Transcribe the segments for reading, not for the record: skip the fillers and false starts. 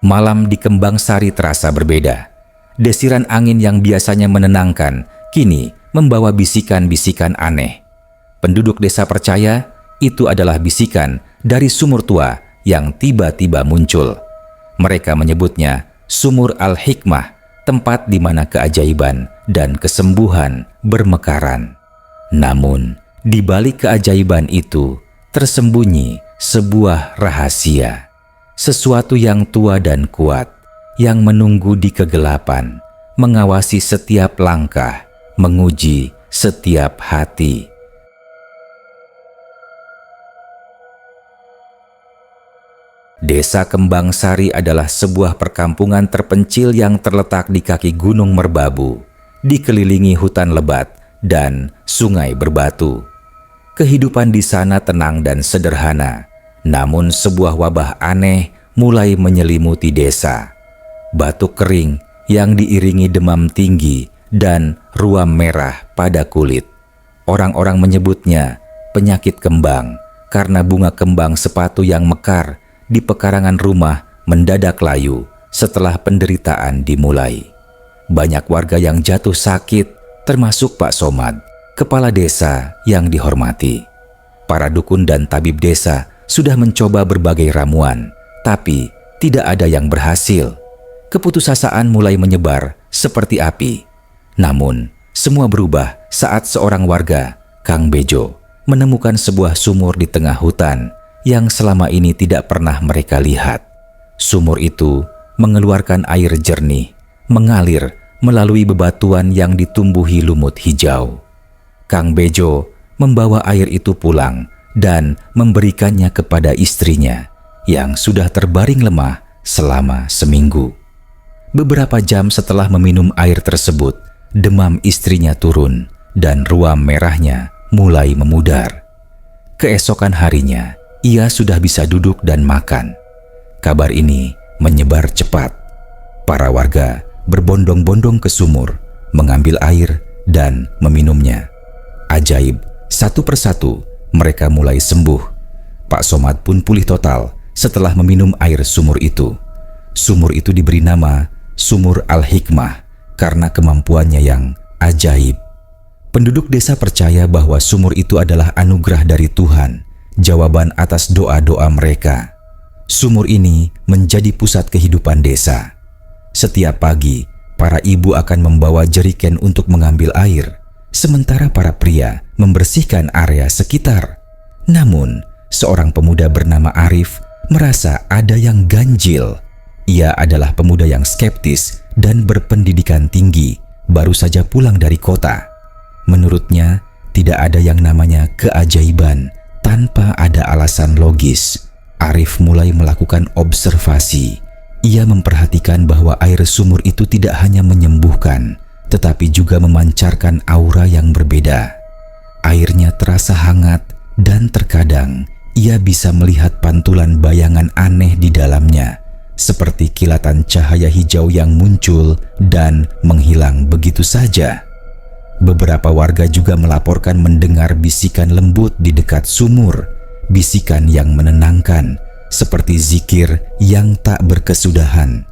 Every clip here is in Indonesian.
Malam di Kembang Sari terasa berbeda. Desiran angin yang biasanya menenangkan, kini membawa bisikan-bisikan aneh. Penduduk desa percaya itu adalah bisikan dari sumur tua yang tiba-tiba muncul. Mereka menyebutnya Sumur Al-Hikmah, tempat di mana keajaiban dan kesembuhan bermekaran. Namun, di balik keajaiban itu tersembunyi sebuah rahasia. Sesuatu yang tua dan kuat, yang menunggu di kegelapan, mengawasi setiap langkah, menguji setiap hati. Desa Kembang Sari adalah sebuah perkampungan terpencil yang terletak di kaki Gunung Merbabu, dikelilingi hutan lebat dan sungai berbatu. Kehidupan di sana tenang dan sederhana, namun sebuah wabah aneh mulai menyelimuti desa. Batuk kering yang diiringi demam tinggi dan ruam merah pada kulit. Orang-orang menyebutnya penyakit kembang karena bunga kembang sepatu yang mekar di pekarangan rumah mendadak layu setelah penderitaan dimulai. Banyak warga yang jatuh sakit, termasuk Pak Somad, kepala desa yang dihormati. Para dukun dan tabib desa sudah mencoba berbagai ramuan, tapi tidak ada yang berhasil. Keputusasaan mulai menyebar seperti api. Namun, semua berubah saat seorang warga, Kang Bejo, menemukan sebuah sumur di tengah hutan yang selama ini tidak pernah mereka lihat. Sumur itu mengeluarkan air jernih, mengalir melalui bebatuan yang ditumbuhi lumut hijau. Kang Bejo membawa air itu pulang dan memberikannya kepada istrinya yang sudah terbaring lemah selama seminggu. Beberapa jam setelah meminum air tersebut, demam istrinya turun dan ruam merahnya mulai memudar. Keesokan harinya, ia sudah bisa duduk dan makan. Kabar ini menyebar cepat. Para warga berbondong-bondong ke sumur, mengambil air dan meminumnya. Ajaib, satu persatu mereka mulai sembuh. Pak Somad pun pulih total setelah meminum air sumur itu. Sumur itu diberi nama Sumur Al-Hikmah karena kemampuannya yang ajaib. Penduduk desa percaya bahwa sumur itu adalah anugerah dari Tuhan, jawaban atas doa-doa mereka. Sumur ini menjadi pusat kehidupan desa. Setiap pagi, para ibu akan membawa jeriken untuk mengambil air, sementara para pria membersihkan area sekitar. Namun, seorang pemuda bernama Arif merasa ada yang ganjil. Ia adalah pemuda yang skeptis dan berpendidikan tinggi, baru saja pulang dari kota. Menurutnya, tidak ada yang namanya keajaiban tanpa ada alasan logis. Arif mulai melakukan observasi. Ia memperhatikan bahwa air sumur itu tidak hanya menyembuhkan, tetapi juga memancarkan aura yang berbeda. Airnya terasa hangat dan terkadang ia bisa melihat pantulan bayangan aneh di dalamnya, seperti kilatan cahaya hijau yang muncul dan menghilang begitu saja. Beberapa warga juga melaporkan mendengar bisikan lembut di dekat sumur, bisikan yang menenangkan, seperti zikir yang tak berkesudahan.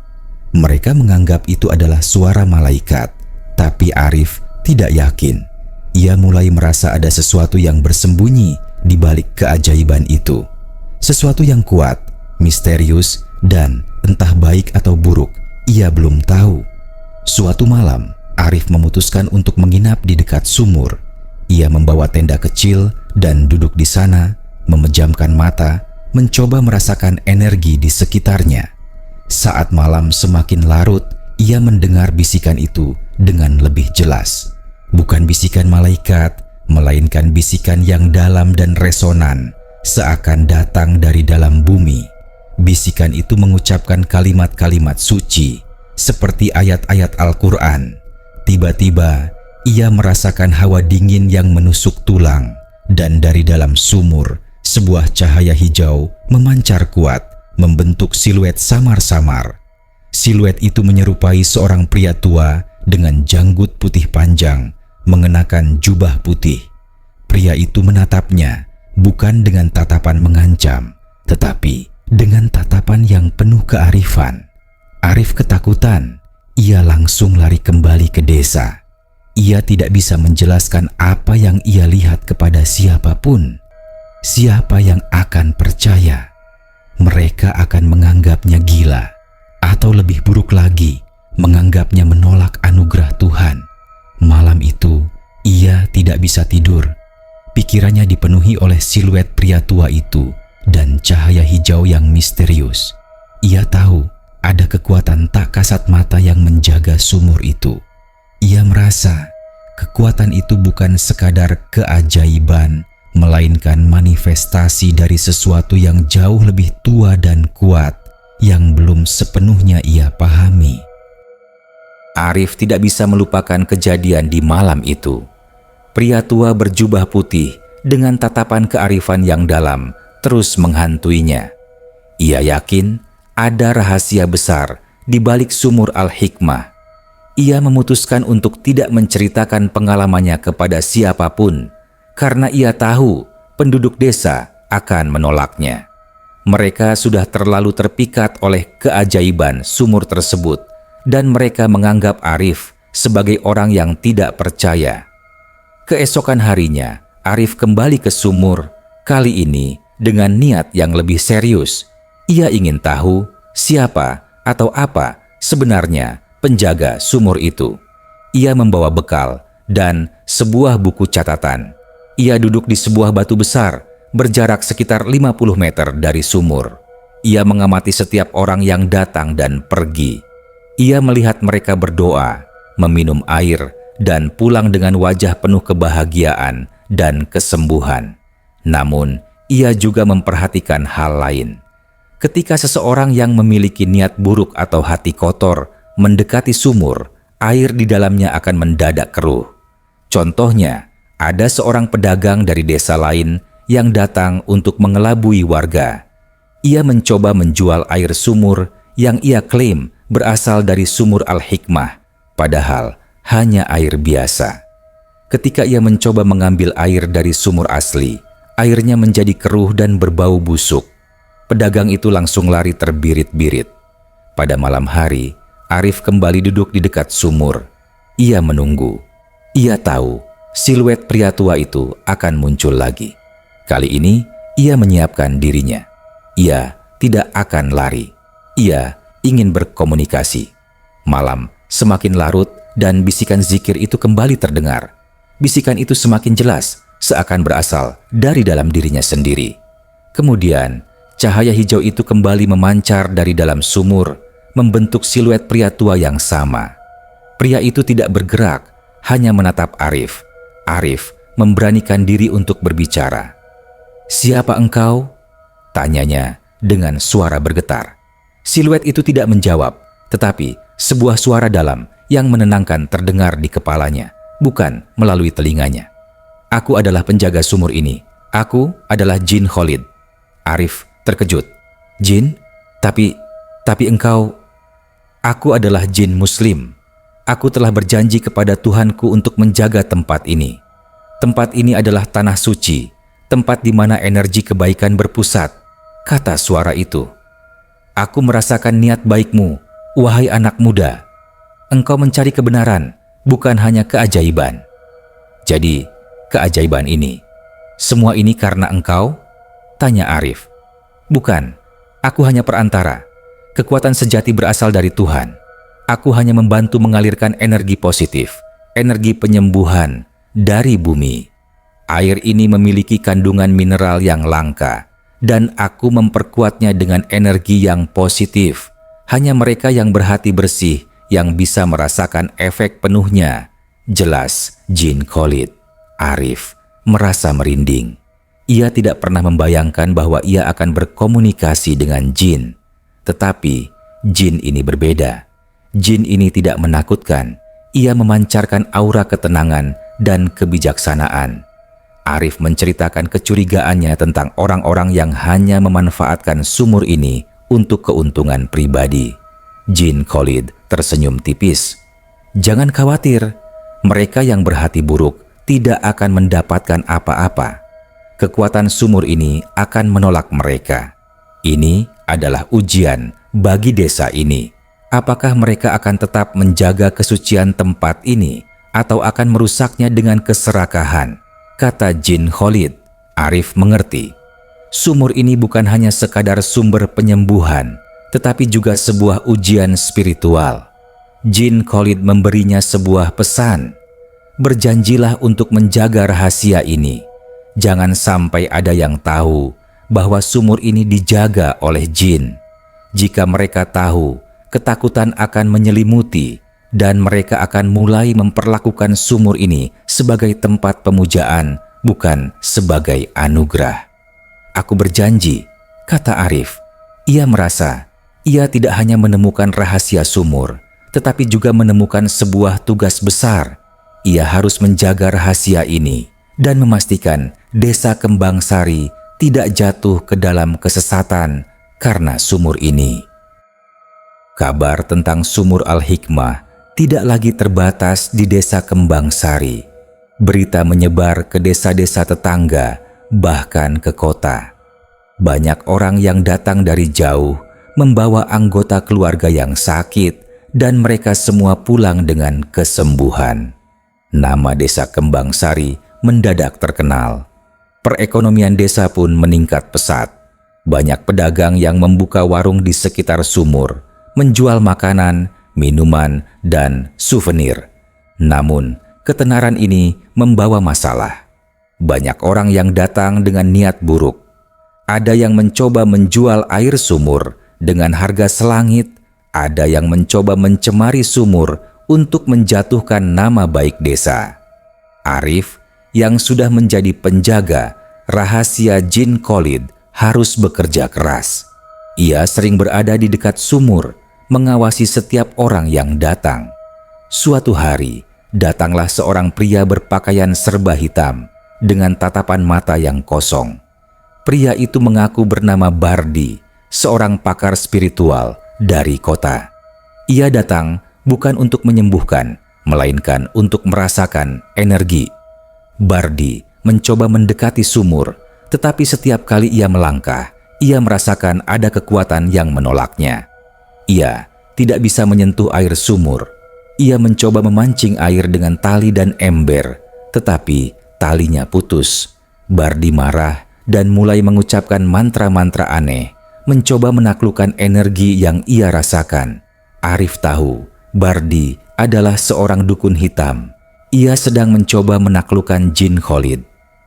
Mereka menganggap itu adalah suara malaikat, tapi Arif tidak yakin. Ia mulai merasa ada sesuatu yang bersembunyi di balik keajaiban itu. Sesuatu yang kuat, misterius, dan entah baik atau buruk, ia belum tahu. Suatu malam, Arif memutuskan untuk menginap di dekat sumur. Ia membawa tenda kecil dan duduk di sana, memejamkan mata, mencoba merasakan energi di sekitarnya. Saat malam semakin larut, ia mendengar bisikan itu dengan lebih jelas. Bukan bisikan malaikat, melainkan bisikan yang dalam dan resonan, seakan datang dari dalam bumi. Bisikan itu mengucapkan kalimat-kalimat suci, seperti ayat-ayat Al-Quran. Tiba-tiba, ia merasakan hawa dingin yang menusuk tulang, dan dari dalam sumur, sebuah cahaya hijau memancar kuat, membentuk siluet samar-samar. Siluet itu menyerupai seorang pria tua dengan janggut putih panjang, mengenakan jubah putih. Pria itu menatapnya, bukan dengan tatapan mengancam, tetapi dengan tatapan yang penuh kearifan. Arif ketakutan. Ia langsung lari kembali ke desa. Ia tidak bisa menjelaskan apa yang ia lihat kepada siapapun. Siapa yang akan percaya? Mereka akan menganggapnya gila, atau lebih buruk lagi, menganggapnya menolak anugerah Tuhan. Malam itu, ia tidak bisa tidur. Pikirannya dipenuhi oleh siluet pria tua itu dan cahaya hijau yang misterius. Ia tahu ada kekuatan tak kasat mata yang menjaga sumur itu. Ia merasa kekuatan itu bukan sekadar keajaiban, melainkan manifestasi dari sesuatu yang jauh lebih tua dan kuat yang belum sepenuhnya ia pahami. Arif tidak bisa melupakan kejadian di malam itu. Pria tua berjubah putih dengan tatapan kearifan yang dalam terus menghantuinya. Ia yakin ada rahasia besar di balik sumur Al-Hikmah. Ia memutuskan untuk tidak menceritakan pengalamannya kepada siapapun karena ia tahu penduduk desa akan menolaknya. Mereka sudah terlalu terpikat oleh keajaiban sumur tersebut dan mereka menganggap Arif sebagai orang yang tidak percaya. Keesokan harinya, Arif kembali ke sumur, kali ini dengan niat yang lebih serius. Ia ingin tahu siapa atau apa sebenarnya penjaga sumur itu. Ia membawa bekal dan sebuah buku catatan. Ia duduk di sebuah batu besar, berjarak sekitar 50 meter dari sumur. Ia mengamati setiap orang yang datang dan pergi. Ia melihat mereka berdoa, meminum air, dan pulang dengan wajah penuh kebahagiaan dan kesembuhan. Namun, ia juga memperhatikan hal lain. Ketika seseorang yang memiliki niat buruk atau hati kotor mendekati sumur, air di dalamnya akan mendadak keruh. Contohnya, ada seorang pedagang dari desa lain yang datang untuk mengelabui warga. Ia mencoba menjual air sumur yang ia klaim berasal dari sumur Al-Hikmah, padahal hanya air biasa. Ketika ia mencoba mengambil air dari sumur asli, airnya menjadi keruh dan berbau busuk. Pedagang itu langsung lari terbirit-birit. Pada malam hari, Arif kembali duduk di dekat sumur. Ia menunggu. Ia tahu siluet pria tua itu akan muncul lagi. Kali ini, ia menyiapkan dirinya. Ia tidak akan lari. Ia ingin berkomunikasi. Malam semakin larut dan bisikan zikir itu kembali terdengar. Bisikan itu semakin jelas, seakan berasal dari dalam dirinya sendiri. Kemudian, cahaya hijau itu kembali memancar dari dalam sumur, membentuk siluet pria tua yang sama. Pria itu tidak bergerak, hanya menatap Arif. Arif memberanikan diri untuk berbicara. "Siapa engkau?" tanyanya dengan suara bergetar. Siluet itu tidak menjawab, tetapi sebuah suara dalam yang menenangkan terdengar di kepalanya, bukan melalui telinganya. "Aku adalah penjaga sumur ini. Aku adalah Jin Khalid." Arif terkejut. "Jin? Tapi engkau..." "Aku adalah jin Muslim. Aku telah berjanji kepada Tuhanku untuk menjaga tempat ini. Tempat ini adalah tanah suci, tempat di mana energi kebaikan berpusat," kata suara itu. "Aku merasakan niat baikmu, wahai anak muda. Engkau mencari kebenaran, bukan hanya keajaiban. Jadi, keajaiban ini, semua ini karena engkau?" tanya Arif. "Bukan, aku hanya perantara. Kekuatan sejati berasal dari Tuhan. Aku hanya membantu mengalirkan energi positif, energi penyembuhan dari bumi. Air ini memiliki kandungan mineral yang langka, dan aku memperkuatnya dengan energi yang positif. Hanya mereka yang berhati bersih yang bisa merasakan efek penuhnya," jelas Jin Khalid. Arif merasa merinding. Ia tidak pernah membayangkan bahwa ia akan berkomunikasi dengan jin. Tetapi jin ini berbeda. Jin ini tidak menakutkan. Ia memancarkan aura ketenangan dan kebijaksanaan. Arif menceritakan kecurigaannya tentang orang-orang yang hanya memanfaatkan sumur ini untuk keuntungan pribadi. Jin Khalid tersenyum tipis. "Jangan khawatir, mereka yang berhati buruk tidak akan mendapatkan apa-apa. Kekuatan sumur ini akan menolak mereka. Ini adalah ujian bagi desa ini. Apakah mereka akan tetap menjaga kesucian tempat ini atau akan merusaknya dengan keserakahan? Kata Jin Khalid. Arif mengerti. Sumur ini bukan hanya sekadar sumber penyembuhan, tetapi juga sebuah ujian spiritual. Jin Khalid memberinya sebuah pesan. Berjanjilah untuk menjaga rahasia ini. Jangan sampai ada yang tahu bahwa sumur ini dijaga oleh jin. Jika mereka tahu, ketakutan akan menyelimuti dan mereka akan mulai memperlakukan sumur ini sebagai tempat pemujaan, bukan sebagai anugerah. Aku berjanji, kata Arif. Ia merasa ia tidak hanya menemukan rahasia sumur, tetapi juga menemukan sebuah tugas besar. Ia harus menjaga rahasia ini dan memastikan Desa Kembang Sari tidak jatuh ke dalam kesesatan karena sumur ini. Kabar tentang sumur Al-Hikmah tidak lagi terbatas di Desa Kembang Sari. Berita menyebar ke desa-desa tetangga, bahkan ke kota. Banyak orang yang datang dari jauh membawa anggota keluarga yang sakit dan mereka semua pulang dengan kesembuhan. Nama Desa Kembang Sari mendadak terkenal. Perekonomian desa pun meningkat pesat. Banyak pedagang yang membuka warung di sekitar sumur, menjual makanan, minuman, dan souvenir. Namun, ketenaran ini membawa masalah. Banyak orang yang datang dengan niat buruk. Ada yang mencoba menjual air sumur dengan harga selangit, ada yang mencoba mencemari sumur untuk menjatuhkan nama baik desa. Arif yang sudah menjadi penjaga rahasia Jin Khalid harus bekerja keras. Ia sering berada di dekat sumur, mengawasi setiap orang yang datang. Suatu hari, datanglah seorang pria berpakaian serba hitam dengan tatapan mata yang kosong. Pria itu mengaku bernama Bardi, seorang pakar spiritual dari kota. Ia datang bukan untuk menyembuhkan, melainkan untuk merasakan energi. Bardi mencoba mendekati sumur, tetapi setiap kali ia melangkah, ia merasakan ada kekuatan yang menolaknya. Ia tidak bisa menyentuh air sumur. Ia mencoba memancing air dengan tali dan ember, tetapi talinya putus. Bardi marah dan mulai mengucapkan mantra-mantra aneh, mencoba menaklukkan energi yang ia rasakan. Arif tahu Bardi adalah seorang dukun hitam. Ia sedang mencoba menaklukkan Jin Khalid.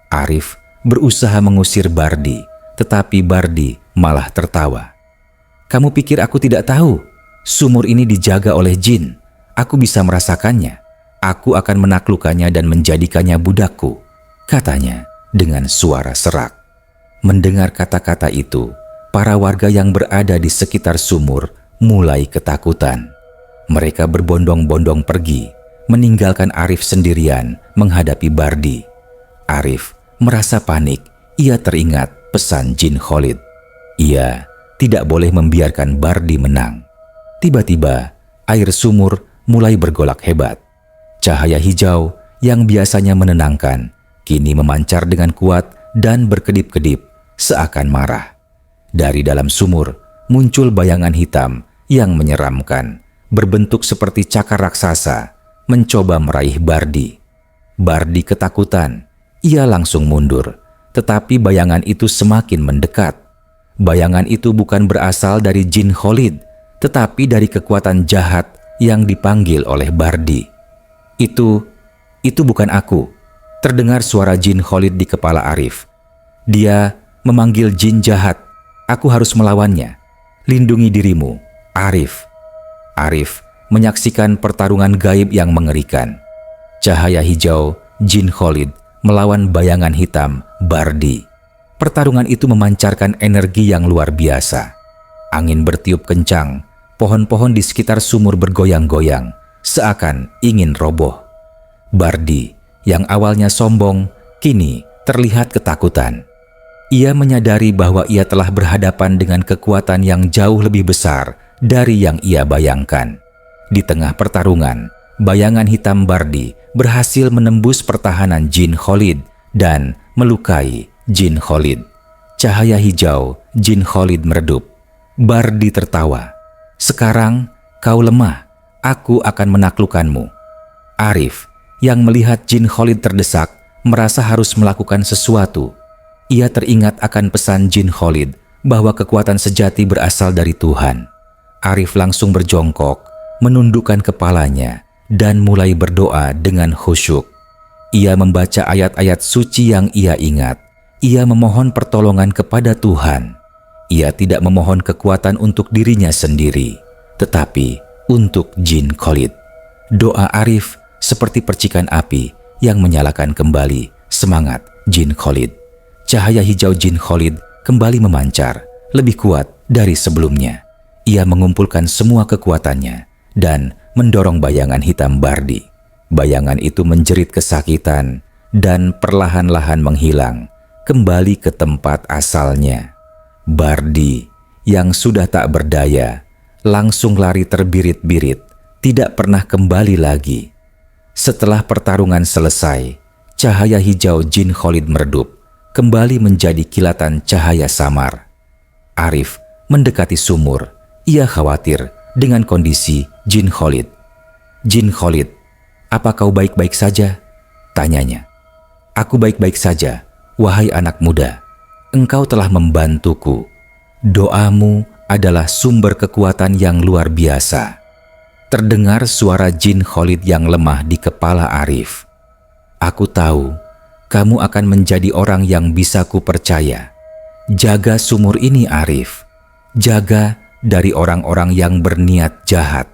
Arif berusaha mengusir Bardi, tetapi Bardi malah tertawa. Kamu pikir aku tidak tahu? Sumur ini dijaga oleh jin. Aku bisa merasakannya. Aku akan menaklukkannya dan menjadikannya budakku, katanya dengan suara serak. Mendengar kata-kata itu, para warga yang berada di sekitar sumur mulai ketakutan. Mereka berbondong-bondong pergi, meninggalkan Arif sendirian menghadapi Bardi. Arif merasa panik. Ia teringat pesan Jin Khalid. Ia tidak boleh membiarkan Bardi menang. Tiba-tiba, air sumur mulai bergolak hebat. Cahaya hijau yang biasanya menenangkan, kini memancar dengan kuat dan berkedip-kedip seakan marah. Dari dalam sumur muncul bayangan hitam yang menyeramkan, berbentuk seperti cakar raksasa, mencoba meraih Bardi. Bardi ketakutan. Ia langsung mundur, tetapi bayangan itu semakin mendekat. Bayangan itu bukan berasal dari Jin Khalid, tetapi dari kekuatan jahat yang dipanggil oleh Bardi. Itu bukan aku. Terdengar suara Jin Khalid di kepala Arif. Dia memanggil jin jahat. Aku harus melawannya. Lindungi dirimu, Arif. Arif menyaksikan pertarungan gaib yang mengerikan. Cahaya hijau Jin Khalid melawan bayangan hitam Bardi. Pertarungan itu memancarkan energi yang luar biasa. Angin bertiup kencang, pohon-pohon di sekitar sumur bergoyang-goyang, seakan ingin roboh. Bardi, yang awalnya sombong, kini terlihat ketakutan. Ia menyadari bahwa ia telah berhadapan dengan kekuatan yang jauh lebih besar dari yang ia bayangkan. Di tengah pertarungan, bayangan hitam Bardi berhasil menembus pertahanan Jin Khalid dan melukai Jin Khalid. Cahaya hijau Jin Khalid meredup. Bardi tertawa. Sekarang Kau lemah, aku akan menaklukkanmu." Arif, yang melihat jin Khalid terdesak, merasa harus melakukan sesuatu. Ia teringat akan pesan jin Khalid bahwa kekuatan sejati berasal dari Tuhan. Arif langsung berjongkok, menundukkan kepalanya, dan mulai berdoa dengan khusyuk. Ia membaca ayat-ayat suci yang ia ingat. Ia memohon pertolongan kepada Tuhan. Ia tidak memohon kekuatan untuk dirinya sendiri, tetapi untuk jin Khalid. Doa Arif seperti percikan api yang menyalakan kembali semangat jin Khalid. Cahaya hijau jin Khalid kembali memancar, lebih kuat dari sebelumnya. Ia mengumpulkan semua kekuatannya dan mendorong bayangan hitam Bardi. Bayangan itu menjerit kesakitan dan perlahan-lahan menghilang, kembali ke tempat asalnya. Bardi yang sudah tak berdaya langsung lari terbirit-birit, tidak pernah kembali lagi. Setelah pertarungan selesai, cahaya hijau jin Khalid meredup, kembali menjadi kilatan cahaya samar. Arif mendekati sumur. Ia khawatir dengan kondisi jin Khalid. "Jin Khalid, apa kau baik-baik saja?" tanyanya. "Aku baik-baik saja, wahai anak muda. Engkau telah membantuku. Doamu adalah sumber kekuatan yang luar biasa." Terdengar suara jin Khalid yang lemah di kepala Arif. "Aku tahu kamu akan menjadi orang yang bisa kupercaya. Jaga sumur ini, Arif. Jaga dari orang-orang yang berniat jahat."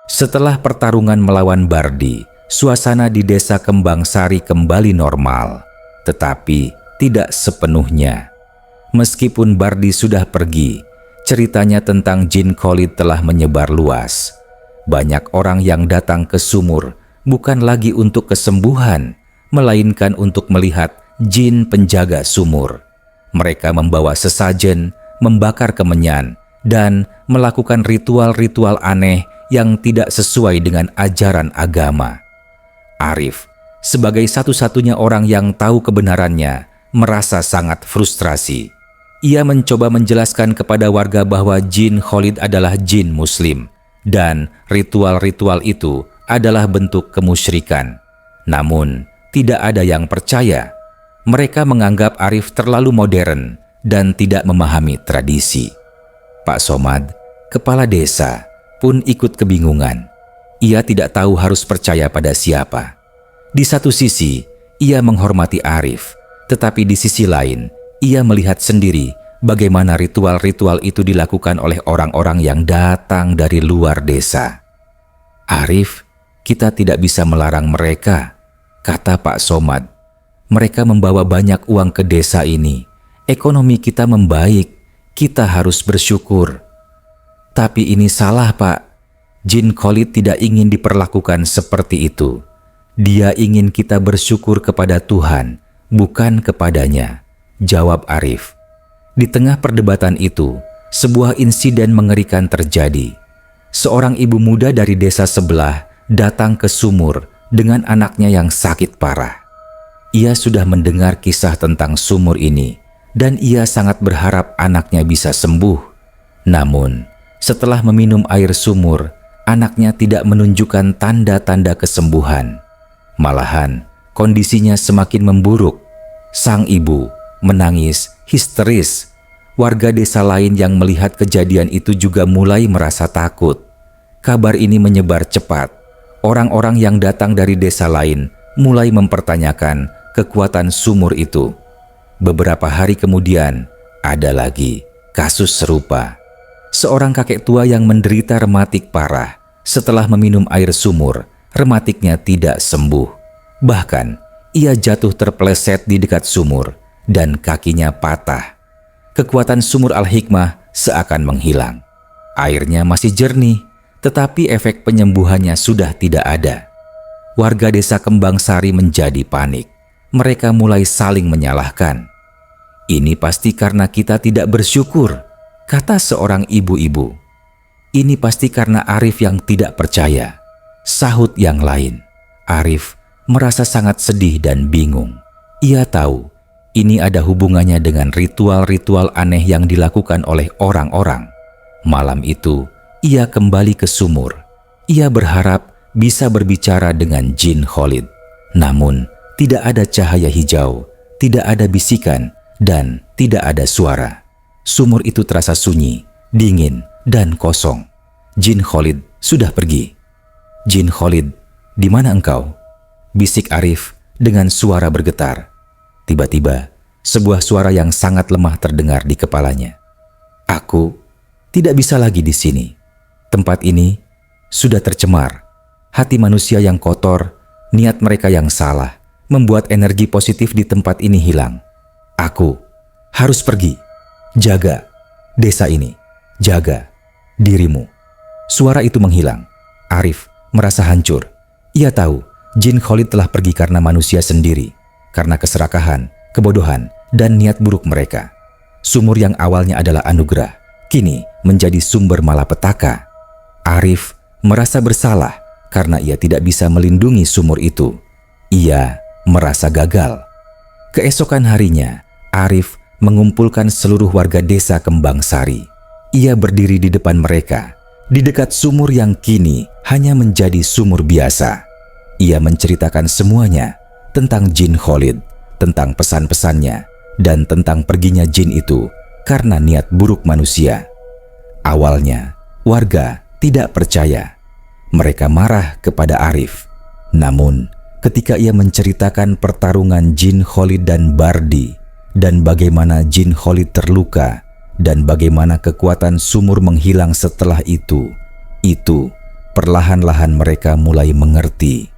Setelah pertarungan melawan Bardi, suasana di desa Kembang Sari kembali normal, tetapi tidak sepenuhnya. Meskipun Bardi sudah pergi, ceritanya tentang jin Khalid telah menyebar luas. Banyak orang yang datang ke sumur bukan lagi untuk kesembuhan, melainkan untuk melihat jin penjaga sumur. Mereka membawa sesajen, membakar kemenyan, dan melakukan ritual-ritual aneh yang tidak sesuai dengan ajaran agama. Arif, sebagai satu-satunya orang yang tahu kebenarannya, merasa sangat frustrasi. Ia mencoba menjelaskan kepada warga bahwa jin Khalid adalah jin Muslim dan ritual-ritual itu adalah bentuk kemusyrikan. Namun, tidak ada yang percaya. Mereka menganggap Arif terlalu modern dan tidak memahami tradisi. Pak Somad, kepala desa, pun ikut kebingungan. Ia tidak tahu harus percaya pada siapa. Di satu sisi, ia menghormati Arif, tetapi di sisi lain, ia melihat sendiri bagaimana ritual-ritual itu dilakukan oleh orang-orang yang datang dari luar desa. "Arif, kita tidak bisa melarang mereka," kata Pak Somad. "Mereka membawa banyak uang ke desa ini. Ekonomi kita membaik. Kita harus bersyukur." "Tapi ini salah, Pak. Jin Khalid tidak ingin diperlakukan seperti itu. Dia ingin kita bersyukur kepada Tuhan, bukan kepadanya," jawab Arif. Di tengah perdebatan itu, sebuah insiden mengerikan terjadi. Seorang ibu muda dari desa sebelah datang ke sumur dengan anaknya yang sakit parah. Ia sudah mendengar kisah tentang sumur ini dan ia sangat berharap anaknya bisa sembuh. Namun, setelah meminum air sumur, anaknya tidak menunjukkan tanda-tanda kesembuhan. Malahan, kondisinya semakin memburuk. Sang ibu menangis histeris. Warga desa lain yang melihat kejadian itu juga mulai merasa takut. Kabar ini menyebar cepat. Orang-orang yang datang dari desa lain mulai mempertanyakan kekuatan sumur itu. Beberapa hari kemudian, ada lagi kasus serupa. Seorang kakek tua yang menderita rematik parah. Setelah meminum air sumur, rematiknya tidak sembuh. Bahkan, ia jatuh terpeleset di dekat sumur dan kakinya patah. Kekuatan sumur Al-Hikmah seakan menghilang. Airnya masih jernih, tetapi efek penyembuhannya sudah tidak ada. Warga desa Kembang Sari menjadi panik. Mereka mulai saling menyalahkan. "Ini pasti karena kita tidak bersyukur," kata seorang ibu-ibu. "Ini pasti karena Arif yang tidak percaya," sahut yang lain. Arif merasa sangat sedih dan bingung. Ia tahu ini ada hubungannya dengan ritual-ritual aneh yang dilakukan oleh orang-orang. Malam itu, Ia kembali ke sumur. Ia berharap bisa berbicara dengan Jin Khalid. Namun, tidak ada cahaya hijau, tidak ada bisikan, dan tidak ada suara. Sumur itu terasa sunyi, dingin, dan kosong. Jin Khalid sudah pergi. "Jin Khalid, di mana engkau?" bisik Arif dengan suara bergetar. Tiba-tiba, sebuah suara yang sangat lemah terdengar di kepalanya. "Aku tidak bisa lagi di sini. Tempat ini sudah tercemar. Hati manusia yang kotor, niat mereka yang salah, membuat energi positif di tempat ini hilang. Aku harus pergi. Jaga desa ini. Jaga dirimu." Suara itu menghilang. Arif merasa hancur. Ia tahu Jin Khalid telah pergi karena manusia sendiri, karena keserakahan, kebodohan, dan niat buruk mereka. Sumur yang awalnya adalah anugerah, kini menjadi sumber malapetaka. Arif merasa bersalah karena ia tidak bisa melindungi sumur itu. Ia merasa gagal. Keesokan harinya, Arif mengumpulkan seluruh warga desa Kembang Sari. Ia berdiri di depan mereka, di dekat sumur yang kini hanya menjadi sumur biasa. Ia menceritakan semuanya tentang Jin Khalid, tentang pesan-pesannya, dan tentang perginya jin itu karena niat buruk manusia. Awalnya, warga tidak percaya. Mereka marah kepada Arif. Namun, ketika ia menceritakan pertarungan Jin Khalid dan Bardi, dan bagaimana Jin Khalid terluka, dan bagaimana kekuatan sumur menghilang setelah itu perlahan-lahan mereka mulai mengerti.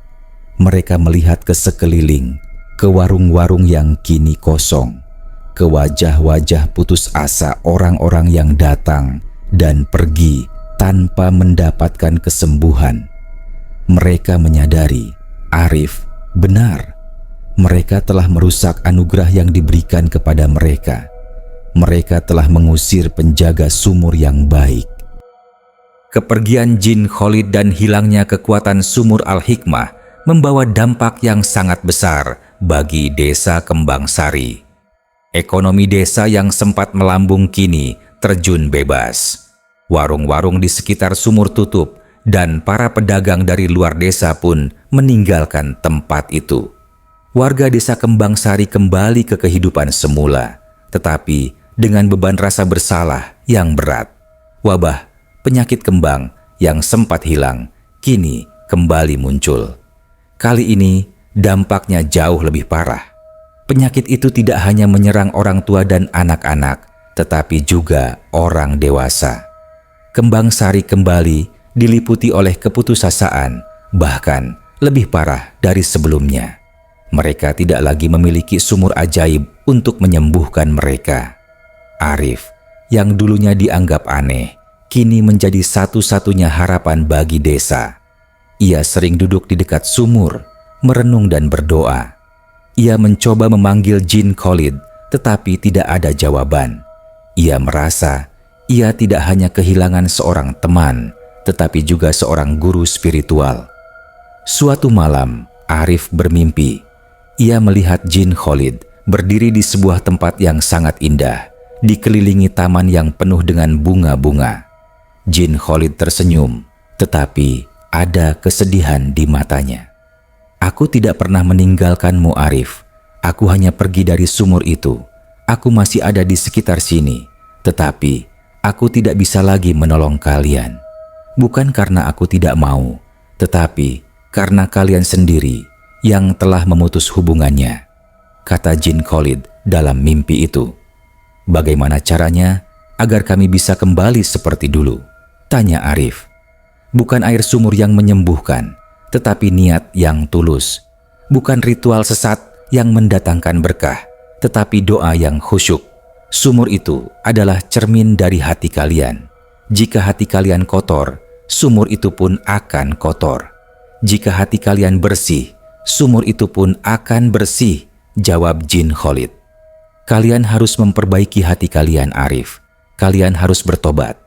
Mereka melihat ke sekeliling, ke warung-warung yang kini kosong, ke wajah-wajah putus asa orang-orang yang datang dan pergi tanpa mendapatkan kesembuhan. Mereka menyadari Arif benar. Mereka telah merusak anugerah yang diberikan kepada mereka. Mereka telah mengusir penjaga sumur yang baik. Kepergian Jin Khalid dan hilangnya kekuatan sumur Al-Hikmah membawa dampak yang sangat besar bagi desa Kembang Sari. Ekonomi desa yang sempat melambung kini terjun bebas. Warung-warung di sekitar sumur tutup dan para pedagang dari luar desa pun meninggalkan tempat itu. Warga desa Kembang Sari kembali ke kehidupan semula, tetapi dengan beban rasa bersalah yang berat. Wabah penyakit kembang yang sempat hilang kini kembali muncul. Kali ini dampaknya jauh lebih parah. Penyakit itu tidak hanya menyerang orang tua dan anak-anak, tetapi juga orang dewasa. Kembang Sari kembali diliputi oleh keputusasaan, bahkan lebih parah dari sebelumnya. Mereka tidak lagi memiliki sumur ajaib untuk menyembuhkan mereka. Arif, yang dulunya dianggap aneh, kini menjadi satu-satunya harapan bagi desa. Ia sering duduk di dekat sumur, merenung dan berdoa. Ia mencoba memanggil Jin Khalid, tetapi tidak ada jawaban. Ia merasa ia tidak hanya kehilangan seorang teman, tetapi juga seorang guru spiritual. Suatu malam, Arif bermimpi. Ia melihat Jin Khalid berdiri di sebuah tempat yang sangat indah, dikelilingi taman yang penuh dengan bunga-bunga. Jin Khalid tersenyum, tetapi ada kesedihan di matanya. "Aku tidak pernah meninggalkanmu, Arif. Aku hanya pergi dari sumur itu. Aku masih ada di sekitar sini, tetapi aku tidak bisa lagi menolong kalian. Bukan karena aku tidak mau, tetapi karena kalian sendiri yang telah memutus hubungannya," kata Jin Khalid dalam mimpi itu. "Bagaimana caranya agar kami bisa kembali seperti dulu?" tanya Arif. "Bukan air sumur yang menyembuhkan, tetapi niat yang tulus. Bukan ritual sesat yang mendatangkan berkah, tetapi doa yang khusyuk. Sumur itu adalah cermin dari hati kalian. Jika hati kalian kotor, sumur itu pun akan kotor. Jika hati kalian bersih, sumur itu pun akan bersih," jawab Jin Khalid. "Kalian harus memperbaiki hati kalian, Arif. Kalian harus bertobat."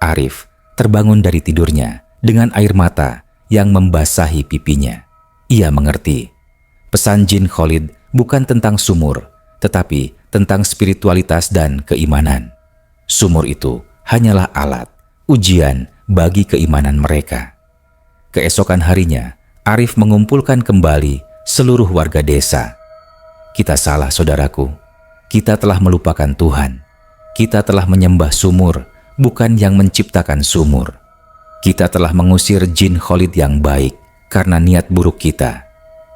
Arif terbangun dari tidurnya dengan air mata yang membasahi pipinya. Ia mengerti. Pesan Jin Khalid bukan tentang sumur, tetapi tentang spiritualitas dan keimanan. Sumur itu hanyalah alat, ujian bagi keimanan mereka. Keesokan harinya, Arif mengumpulkan kembali seluruh warga desa. Kita salah, saudaraku. Kita telah melupakan Tuhan. Kita telah menyembah sumur, bukan yang menciptakan sumur. Kita telah mengusir jin Khalid yang baik karena niat buruk kita,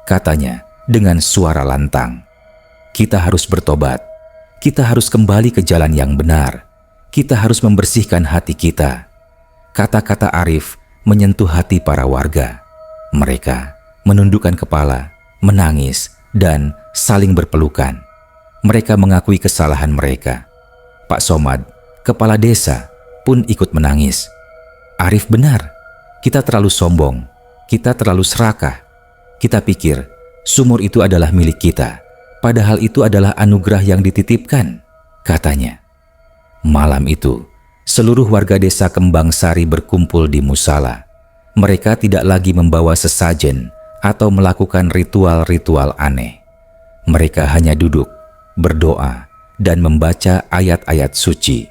katanya dengan suara lantang. Kita harus bertobat. Kita harus kembali ke jalan yang benar. Kita harus membersihkan hati kita. Kata-kata Arif menyentuh hati para warga. Mereka menundukkan kepala, menangis, dan saling berpelukan. Mereka mengakui kesalahan mereka. Pak Somad, kepala desa, pun ikut menangis. Arif benar, kita terlalu sombong, kita terlalu serakah. Kita pikir sumur itu adalah milik kita, padahal itu adalah anugerah yang dititipkan, katanya. Malam itu, seluruh warga desa Kembang Sari berkumpul di musala. Mereka tidak lagi membawa sesajen atau melakukan ritual-ritual aneh. Mereka hanya duduk, berdoa, dan membaca ayat-ayat suci.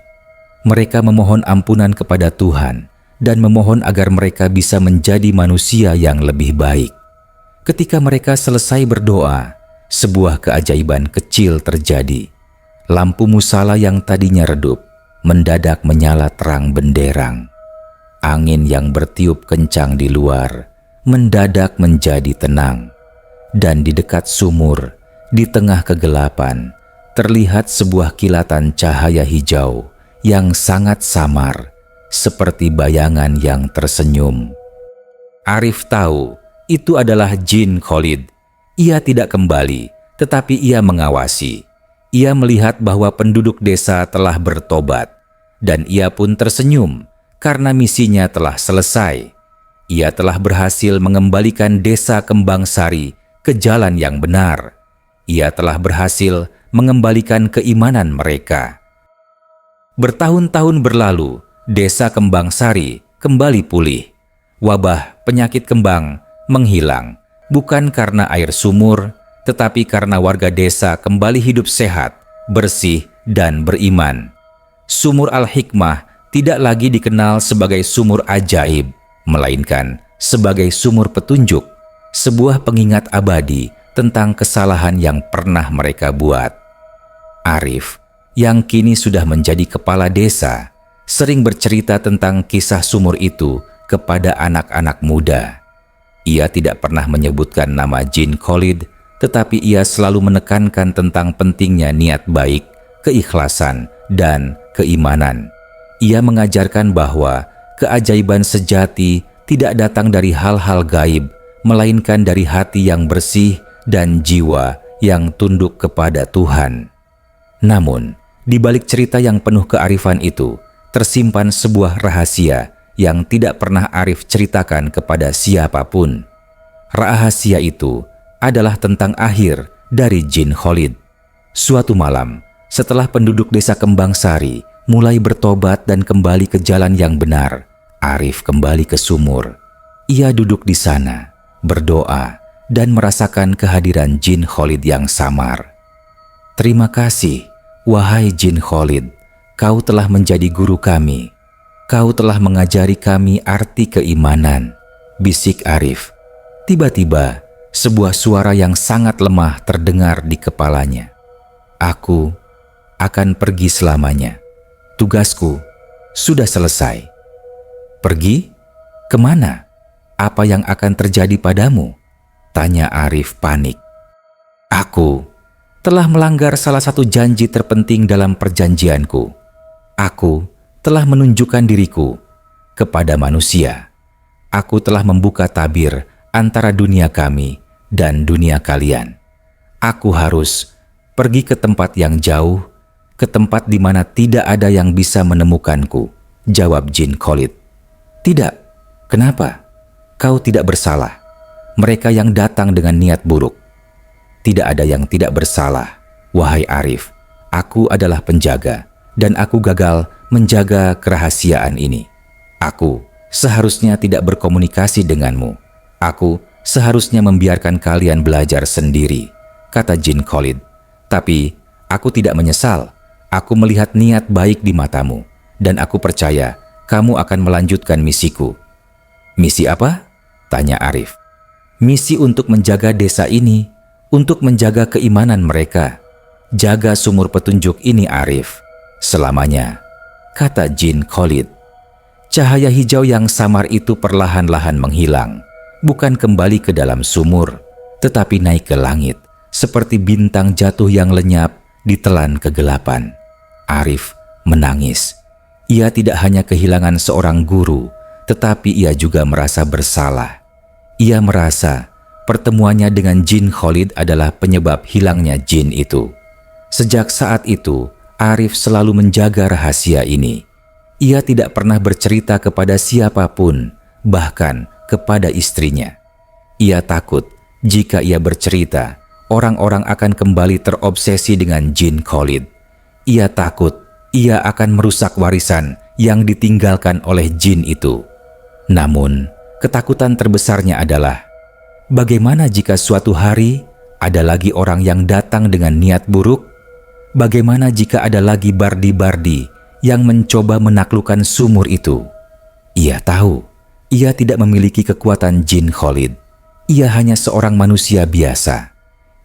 Mereka memohon ampunan kepada Tuhan dan memohon agar mereka bisa menjadi manusia yang lebih baik. Ketika mereka selesai berdoa, sebuah keajaiban kecil terjadi. Lampu musala yang tadinya redup mendadak menyala terang benderang. Angin yang bertiup kencang di luar mendadak menjadi tenang. Dan di dekat sumur, di tengah kegelapan, terlihat sebuah kilatan cahaya hijau yang sangat samar, seperti bayangan yang tersenyum. Arif tahu itu adalah jin Khalid. Ia tidak kembali, tetapi ia mengawasi. Ia melihat bahwa penduduk desa telah bertobat, dan ia pun tersenyum karena misinya telah selesai. Ia telah berhasil mengembalikan desa Kembang Sari ke jalan yang benar. Ia telah berhasil mengembalikan keimanan mereka. Bertahun-tahun berlalu, desa Kembang Sari kembali pulih. Wabah penyakit kembang menghilang, bukan karena air sumur, tetapi karena warga desa kembali hidup sehat, bersih, dan beriman. Sumur Al-Hikmah tidak lagi dikenal sebagai sumur ajaib, melainkan sebagai sumur petunjuk, sebuah pengingat abadi tentang kesalahan yang pernah mereka buat. Arif, yang kini sudah menjadi kepala desa, sering bercerita tentang kisah sumur itu kepada anak-anak muda. Ia tidak pernah menyebutkan nama jin Khalid, tetapi ia selalu menekankan tentang pentingnya niat baik, keikhlasan, dan keimanan. Ia mengajarkan bahwa keajaiban sejati tidak datang dari hal-hal gaib, melainkan dari hati yang bersih dan jiwa yang tunduk kepada Tuhan. Namun, di balik cerita yang penuh kearifan itu, tersimpan sebuah rahasia yang tidak pernah Arif ceritakan kepada siapapun. Rahasia itu adalah tentang akhir dari jin Khalid. Suatu malam, setelah penduduk desa Kembang Sari mulai bertobat dan kembali ke jalan yang benar, Arif kembali ke sumur. Ia duduk di sana, berdoa, dan merasakan kehadiran jin Khalid yang samar. Terima kasih, wahai jin Khalid, kau telah menjadi guru kami. Kau telah mengajari kami arti keimanan, bisik Arif. Tiba-tiba, sebuah suara yang sangat lemah terdengar di kepalanya. Aku akan pergi selamanya. Tugasku sudah selesai. Pergi? Kemana? Apa yang akan terjadi padamu? Tanya Arif panik. Aku telah melanggar salah satu janji terpenting dalam perjanjianku. Aku telah menunjukkan diriku kepada manusia. Aku telah membuka tabir antara dunia kami dan dunia kalian. Aku harus pergi ke tempat yang jauh, ke tempat di mana tidak ada yang bisa menemukanku, jawab jin Khalid. Tidak, kenapa? Kau tidak bersalah. Mereka yang datang dengan niat buruk. Tidak ada yang tidak bersalah, wahai Arif. Aku adalah penjaga, dan aku gagal menjaga kerahasiaan ini. Aku seharusnya tidak berkomunikasi denganmu. Aku seharusnya membiarkan kalian belajar sendiri, kata jin Khalid. Tapi aku tidak menyesal. Aku melihat niat baik di matamu, dan aku percaya kamu akan melanjutkan misiku." "Misi apa?" tanya Arif. "Misi untuk menjaga desa ini, untuk menjaga keimanan mereka. Jaga sumur petunjuk ini, Arif, selamanya," kata Jin Khalid. Cahaya hijau yang samar itu perlahan-lahan menghilang, bukan kembali ke dalam sumur, tetapi naik ke langit, seperti bintang jatuh yang lenyap ditelan kegelapan. Arif menangis. Ia tidak hanya kehilangan seorang guru, tetapi ia juga merasa bersalah. Ia merasa pertemuannya dengan Jin Khalid adalah penyebab hilangnya jin itu. Sejak saat itu, Arif selalu menjaga rahasia ini. Ia tidak pernah bercerita kepada siapapun, bahkan kepada istrinya. Ia takut jika ia bercerita, orang-orang akan kembali terobsesi dengan Jin Khalid. Ia takut ia akan merusak warisan yang ditinggalkan oleh jin itu. Namun, ketakutan terbesarnya adalah, bagaimana jika suatu hari ada lagi orang yang datang dengan niat buruk? Bagaimana jika ada lagi bardi-bardi yang mencoba menaklukkan sumur itu? Ia tahu, ia tidak memiliki kekuatan Jin Khalid. Ia hanya seorang manusia biasa.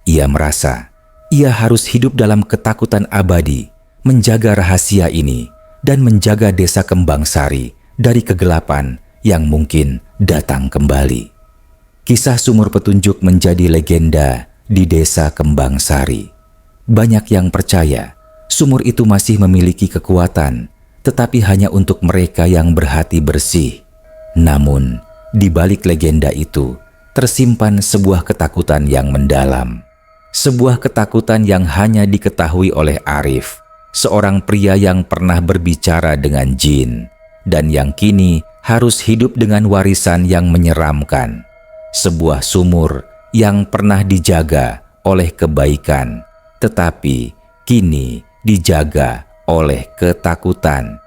Ia merasa, ia harus hidup dalam ketakutan abadi, menjaga rahasia ini, dan menjaga desa Kembang Sari dari kegelapan yang mungkin datang kembali. Kisah sumur petunjuk menjadi legenda di desa Kembang Sari. Banyak yang percaya sumur itu masih memiliki kekuatan, tetapi hanya untuk mereka yang berhati bersih. Namun, di balik legenda itu tersimpan sebuah ketakutan yang mendalam. Sebuah ketakutan yang hanya diketahui oleh Arif, seorang pria yang pernah berbicara dengan jin, dan yang kini harus hidup dengan warisan yang menyeramkan. Sebuah sumur yang pernah dijaga oleh kebaikan, tetapi kini dijaga oleh ketakutan.